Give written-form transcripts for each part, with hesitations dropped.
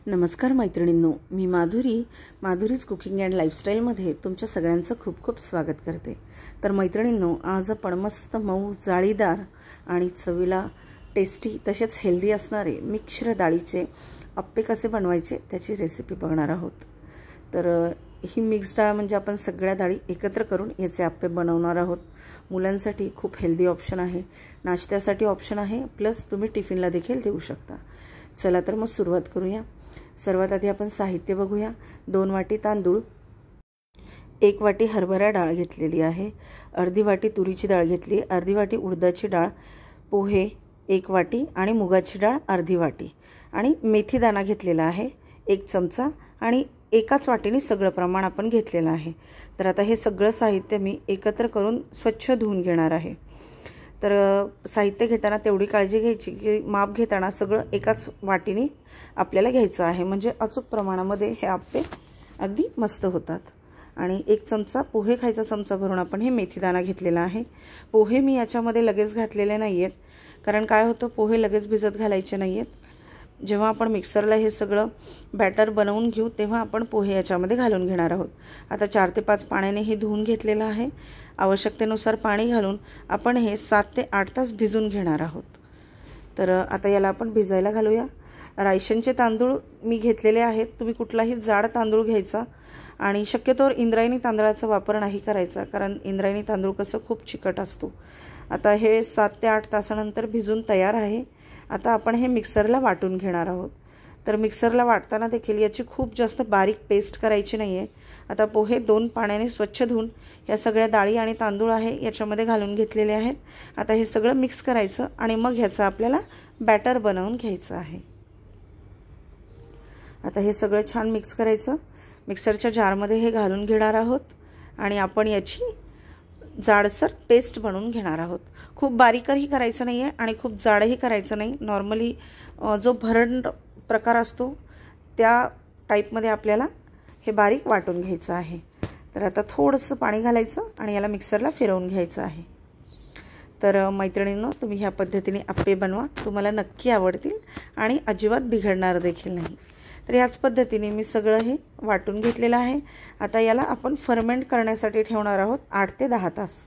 नमस्कार मैत्रिणींनो, मी Madhuri's cooking and लाईफस्टाईलमध्ये तुमच्या सगळ्यांचं खूप खूप स्वागत करते। तर मैत्रिणींनो, आज आपण मस्त मऊ जाळीदार आणि चवीला टेस्टी तसेच हेल्दी असणारे मिक्स डाळीचे अप्पे कसे बनवायचे त्याची रेसिपी बघणार आहोत। तर ही मिक्स डाळ म्हणजे आपण सगळ्या डाळी एकत्र करून याचे अप्पे बनवणार आहोत। मुलांसाठी खूप हेल्दी ऑप्शन आहे, नाश्त्यासाठी ऑप्शन आहे, प्लस तुम्ही टिफिनला देखील देऊ शकता। चला तर मग सुरुवात करूया। सर्वात आधी आपण साहित्य बघूया। 2 वाटी तांदूळ, 1 वाटी हरभरा डाळ घेतलेली आहे, अर्धी वाटी तुरीची डाळ घेतली, अर्धी वाटी उडदाची डाळ, पोहे 1 वाटी आणि मुगाची डाळ अर्धी वाटी आणि मेथी दाणा घेतलेला आहे 1 चमचा आणि एकाच वाटीने सगळं प्रमाण आपण घेतलेलं आहे। तर आता हे सगळं साहित्य मी एकत्र करून स्वच्छ धुवून घेणार आहे। तर साहित्य घेताना तेवढी काळजी घ्यायची की माप घेताना सगळं एकाच वाटीने आपल्याला घ्यायचं आहे, म्हणजे अचूक प्रमाणामध्ये हे अप्पे अगदी मस्त होतात। आणि 1 चमचा पोहे खायचा चमचा भरून आपण हे मेथी दाणा घेतलेला आहे। पोहे मी याच्यामध्ये लगेच घातलेले नाहीयेत, कारण काय होतं पोहे लगेच भिजत घालायचे नाहीयेत। जेव्हा आपण मिक्सरला हे सगळं बॅटर बनवून घेऊ तेव्हा आपण पोहे याच्यामध्ये घालून घेणार आहोत। आता 4 ते 5 पाण्याने हे धुवून घेतलेलं आहे। आवश्यकतेनुसार पाणी घालून आपण हे 7 ते 8 तास भिजून घेणार आहोत। तर आता याला आपण भिजायला घालूया। रायशनचे तांदूळ मी घेतलेले आहेत, तुम्ही कुठलाही जाड तांदूळ घ्यायचा आणि शक्यतोवर इंद्रायणी तांदळाचा वापर नाही करायचा, कारण इंद्रायणी तांदूळ कसं खूप चिकट असतो। आता हे 7 ते 8 तासानंतर भिजून तयार आहे। आता आपण हे मिक्सरला वाटून घेणार आहोत। तर मिक्सरला वाटताना देखील याची खूप जास्त बारीक पेस्ट करायची नाही आहे। आता पोहे 2 पाण्याने स्वच्छ धुवून या सगळ्या डाळी आणि तांदूळ आहे याच्यामध्ये घालून घेतलेले आहेत। आता हे सगळं मिक्स करायचं आणि मग ह्याचं आपल्याला बॅटर बनवून घ्यायचं आहे। आता हे सगळं छान मिक्स करायचं, मिक्सरच्या जारमध्ये हे घालून घेणार आहोत आणि आपण याची जाडसर पेस्ट बनवून घेणार आहोत। खूप बारीकही करायचं नाही आहे आणि खूप जाडही करायचं नाही, नॉर्मली जो भरड प्रकार असतो त्या टाईपमध्ये आपल्याला हे बारीक वाटून घ्यायचं आहे। तर आता थोडंसं पाणी घालायचं आणि याला मिक्सरला फिरवून घ्यायचं आहे। तर मैत्रिणींनो, तुम्ही ह्या पद्धतीने अप्पे बनवा, तुम्हाला नक्की आवडतील आणि अजिबात बिघडणार देखील नाही। तर याच पद्धतीने मी सगळं हे वाटून घेतलेलं आहे। आता याला आपण फर्मेंट करण्यासाठी ठेवणार आहोत 8 ते 10 तास।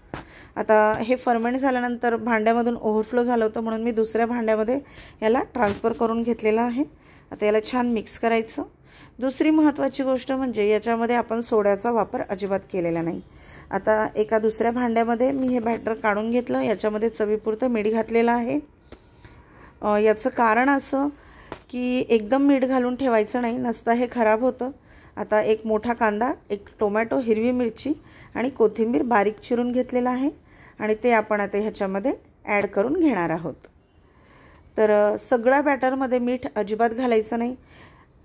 आता हे फर्मेंट झाल्यानंतर भांड्यामधून ओव्हरफ्लो झालं होतं म्हणून मी दुसऱ्या भांड्यामध्ये याला ट्रान्सफर करून घेतलेलं आहे। आता याला छान मिक्स करायचं। दुसरी महत्त्वाची गोष्ट म्हणजे याच्यामध्ये आपण सोड्याचा वापर अजिबात केलेला नाही। आता एका दुसऱ्या भांड्यामध्ये मी हे बॅटर काढून घेतलं, याच्यामध्ये चवीपुरतं मीठ घातलेलं आहे। याचं कारण असं की एकदम मीठ घालून ठेवायचं नाही, नसता हे खराब होतं। आता 1 मोठा कांदा, 1 टोमॅटो, हिरवी मिरची आणि कोथिंबीर बारीक चिरून घेतलेला आहे आणि ते आपण आता ह्याच्यामध्ये ॲड करून घेणार आहोत। तर सगळ्या बॅटरमध्ये मीठ अजिबात घालायचं नाही,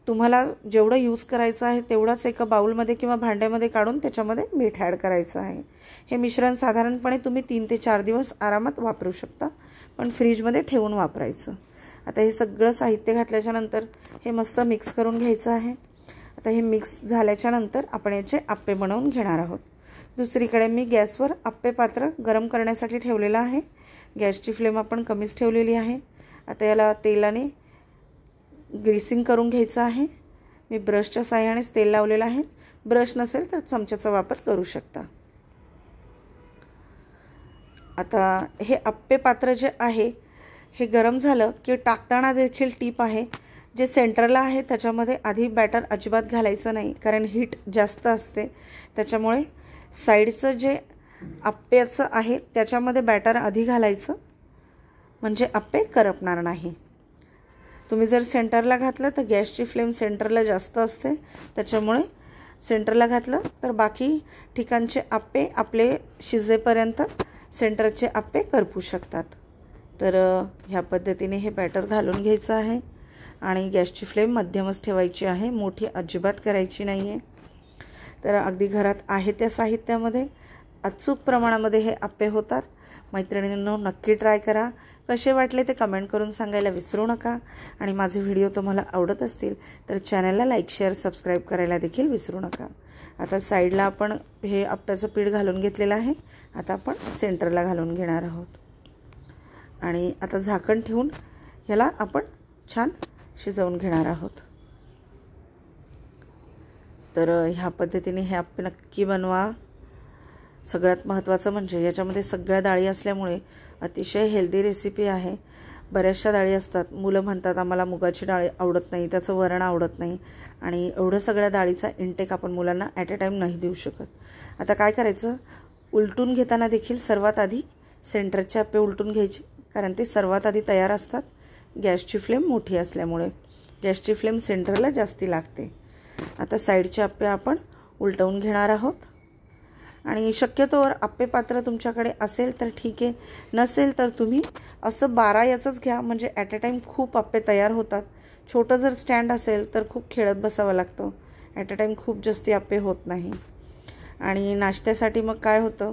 तुम्हाला जेवढं यूज करायचं आहे तेवढाच एका बाउलमध्ये किंवा भांड्यामध्ये काढून त्याच्यामध्ये मीठ ॲड करायचं आहे। हे मिश्रण साधारणपणे तुम्ही 3 ते 4 दिवस आरामात वापरू शकता, पण फ्रीजमध्ये ठेवून वापरायचं। आता हे सगळं साहित्य घातल्याच्या नंतर हे मस्त मिक्स करून घ्यायचं आहे। आता हे मिक्स झाल्याच्या नंतर आपण याचे अप्पे बनवून घेणार आहोत। दुसरीकडे मी गॅसवर अप्पे पात्र गरम करण्यासाठी ठेवलेलं आहे। गॅसची फ्लेम आपण कमीच ठेवलेली आहे। आता याला तेलाने ग्रीसिंग करून घ्यायचं आहे। मी ब्रशच्या साहाय्यानेच तेल लावलेलं आहे, ब्रश नसेल तर चमच्याचा वापर करू शकता। आता हे अप्पे पात्र जे आहे हे गरम झालं की टाकताना देखील टीप आहे, जे सेंटरला आहे त्याच्यामध्ये आधी बॅटर अजिबात घालायचं नाही, कारण हीट जास्त असते। त्याच्यामुळे साईडचं जे अप्प्याचं आहे त्याच्यामध्ये बॅटर आधी घालायचं, म्हणजे अप्पे करपणार नाही। तुम्ही जर सेंटरला घातलं तर गॅसची फ्लेम सेंटरला जास्त असते, त्याच्यामुळे सेंटरला घातलं तर बाकी ठिकाणचे अप्पे आपले शिजेपर्यंत सेंटरचे अप्पे करपू शकतात। तर ह्या पद्धतीने हे बॅटर घालून घ्यायचं आहे आणि गॅसची फ्लेम मध्यमच ठेवायची आहे, मोठी अजिबात करायची नाही आहे। तर अगदी घरात आहे त्या साहित्यामध्ये अचूक प्रमाणामध्ये हे अप्पे होतात। मैत्रिणींनो, नक्की ट्राय करा। कसे वाटले ते कमेंट करून सांगायला विसरू नका आणि माझे व्हिडिओ तुम्हाला आवडत असतील तर चॅनलला लाईक, शेअर, सबस्क्राईब करायला देखील विसरू नका। आता साईडला आपण हे अप्प्याचं पीठ घालून घेतलेलं आहे, आता आपण सेंटरला घालून घेणार आहोत आणि आता झाकण ठेवून ह्याला आपण छान शिजवून घेणार आहोत। तर ह्या पद्धतीने हे आप्पे नक्की बनवा. सगळ्यात महत्त्वाचं म्हणजे याच्यामध्ये सगळ्या डाळी असल्यामुळे अतिशय हेल्दी रेसिपी आहे. बऱ्याचशा डाळी असतात, मुलं म्हणतात आम्हाला मुगाची डाळ आवडत नाही, त्याचं वरण आवडत नाही, आणि एवढं सगळ्या डाळीचा इंटेक आपण मुलांना ॲट अ टाईम नाही देऊ शकत. आता काय करायचं, उलटून घेताना देखील सर्वात आधी सेंटरचे आप्पे उलटून घ्यायचे, कारण ते सर्वात आधी तयार असतात. गॅसची फ्लेम मोठी असल्यामुळे गॅसची फ्लेम सेंटरला जास्ती लागते. आता साईडचे आप्पे आपण उलटवून घेणार आहोत. आणि शक्यतोवर आप्पे पात्र तुमच्याकडे असेल तर ठीक आहे, नसेल तर तुम्ही असं 12 याचंच घ्या, म्हणजे ॲट अ टाईम खूप आप्पे तयार होतात. छोटं जर स्टँड असेल तर खूप खेळत बसावं लागतं, ॲट अ टाईम खूप जास्ती आप्पे होत नाही. आणि नाश्त्यासाठी मग काय होतं,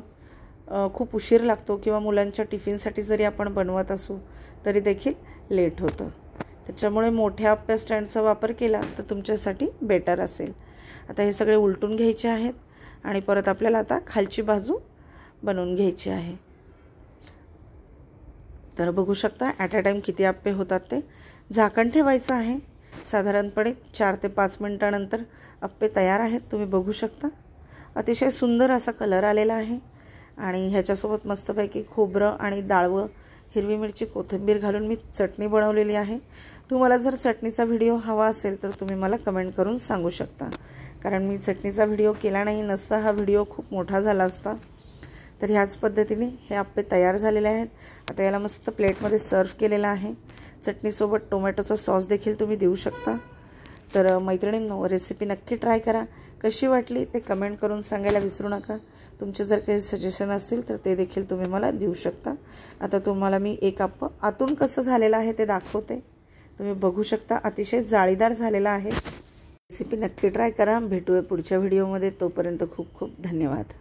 खूप उशीर लागतो, किंवा मुलांच्या टिफिनसाठी जरी आपण बनवत असू तरी देखील लेट होतं. त्याच्यामुळे मोठ्या आप्पे स्टँडचा वापर केला तर तुमच्यासाठी बेटर असेल. आता हे सगळे उलटून घ्यायचे आहेत आणि परत आपल्याला आता खालची बाजू बनवून घ्यायची आहे. तर बघू शकता ॲट अ टाईम किती आप्पे होतात ते. झाकण ठेवायचं आहे. साधारणपणे 4 ते 5 मिनिटानंतर आप्पे तयार आहेत. तुम्ही बघू शकता अतिशय सुंदर असा कलर आलेला आहे. आणि ह्याच्यासोबत मस्तपैकी खोबरं आणि डाळवं, हिरवी मिरची, कोथिंबीर घालून मी चटणी बनवलेली आहे. तुम्हाला जर चटणीचा व्हिडिओ हवा असेल तर तुम्ही मला कमेंट करून सांगू शकता, कारण मी चटणीचा व्हिडिओ केला नाही, नसता हा व्हिडिओ खूप मोठा झाला असता. तर ह्याच पद्धतीने हे आप्पे तयार झालेले आहेत. आता याला मस्त प्लेटमध्ये सर्व केलेलं आहे. चटणीसोबत टोमॅटोचा सॉस देखील तुम्ही देऊ शकता. तर मैत्रिणींनो, रेसिपी नक्की ट्राय करा. कशी वाटली ते कमेंट करून सांगायला विसरू नका. तुमचे जर काही सजेशन असतील तर ते देखील तुम्ही मला देऊ शकता. आता तुम्हाला मी एक आप्पं आतून कसं झालेलं आहे ते दाखवते. तुम्ही बघू शकता अतिशय जाळीदार झालेला आहे. रेसिपी नक्की ट्राय करा. भेटूया पुढच्या व्हिडिओमध्ये. तोपर्यंत खूप खूप धन्यवाद.